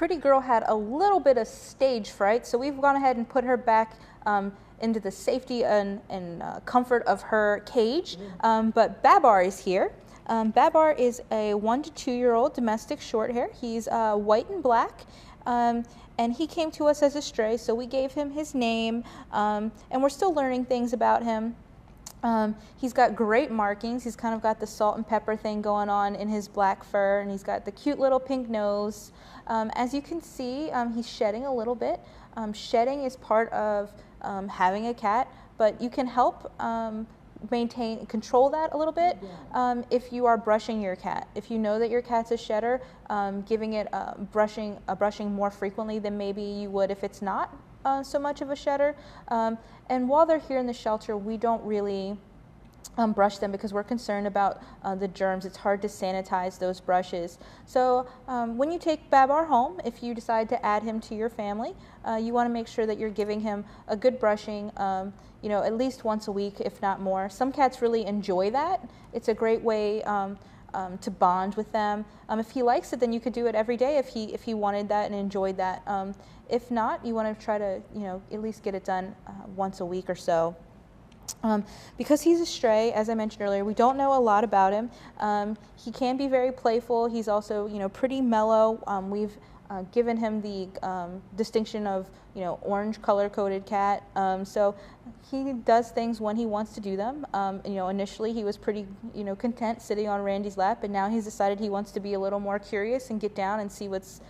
pretty girl had a little bit of stage fright, so we've gone ahead and put her back into the safety and comfort of her cage. But Babar is here. Babar is a 1 to 2 year old domestic short hair. He's white and black. And he came to us as a stray, so we gave him his name, and we're still learning things about him. He's got great markings. He's kind of got the salt and pepper thing going on in his black fur, and he's got the cute little pink nose. As you can see, he's shedding a little bit. Shedding is part of having a cat, but you can help control that a little bit if you are brushing your cat. If you know that your cat's a shedder, giving it a brushing more frequently than maybe you would if it's not so much of a shedder. And while they're here in the shelter, we don't really brush them because we're concerned about the germs. It's hard to sanitize those brushes. So when you take Babar home, if you decide to add him to your family, you want to make sure that you're giving him a good brushing, at least once a week, if not more. Some cats really enjoy that. It's a great way to bond with them. If he likes it, then you could do it every day if he wanted that and enjoyed that. If not, you want to try to at least get it done once a week or so. Because he's a stray, as I mentioned earlier, we don't know a lot about him. He can be very playful. He's also pretty mellow. We've given him the distinction of orange color-coded cat. So he does things when he wants to do them. Initially he was pretty content sitting on Randy's lap, and now he's decided he wants to be a little more curious and get down and see what's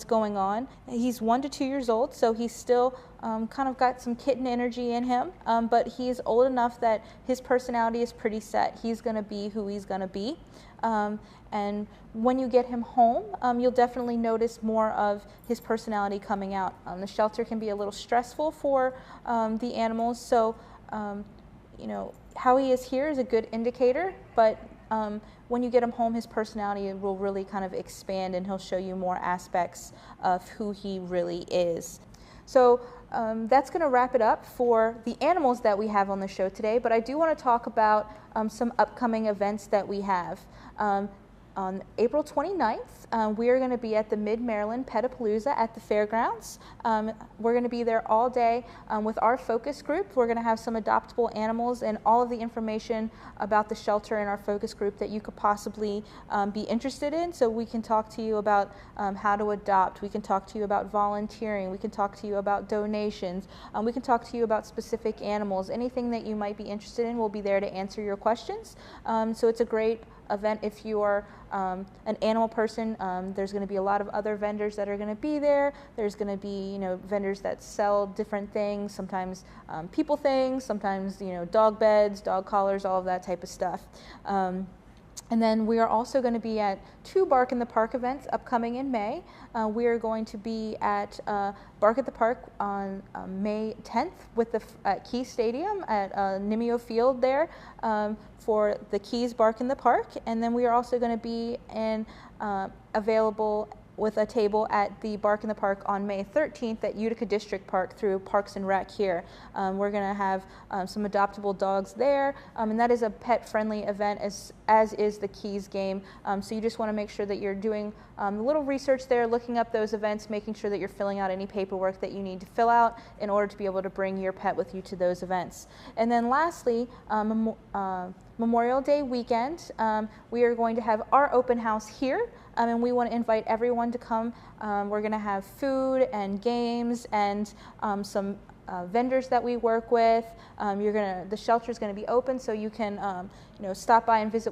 going on. He's 1 to 2 years old, so he's still kind of got some kitten energy in him, but he's old enough that his personality is pretty set. He's going to be who he's going to be. And when you get him home, you'll definitely notice more of his personality coming out. The shelter can be a little stressful for the animals, so how he is here is a good indicator, but when you get him home, his personality will really kind of expand, and he'll show you more aspects of who he really is. So that's going to wrap it up for the animals that we have on the show today, but I do want to talk about some upcoming events that we have. On April 29th, we are going to be at the Mid-Maryland Petapalooza at the fairgrounds. We're going to be there all day with our focus group. We're going to have some adoptable animals and all of the information about the shelter in our focus group that you could possibly be interested in. So we can talk to you about how to adopt. We can talk to you about volunteering. We can talk to you about donations. We can talk to you about specific animals. Anything that you might be interested in, we'll be there to answer your questions. So it's a great event if you are an animal person. There's going to be a lot of other vendors that are going to be there. There's going to be vendors that sell different things, sometimes people things, sometimes dog beds, dog collars, all of that type of stuff. And then we are also going to be at 2 Bark in the Park events upcoming in May. We are going to be at Bark at the Park on May 10th at Keys Stadium at Nimio Field there for the Keys Bark in the Park. And then we are also going to be available with a table at the Bark in the Park on May 13th at Utica District Park through Parks and Rec here. We're going to have some adoptable dogs there, and that is a pet-friendly event as is the Keys game. So you just want to make sure that you're doing a little research there, looking up those events, making sure that you're filling out any paperwork that you need to fill out in order to be able to bring your pet with you to those events. And then lastly, Memorial Day weekend, we are going to have our open house here, and we want to invite everyone to come. We're going to have food and games and some vendors that we work with. The shelter is going to be open, so you can stop by and visit with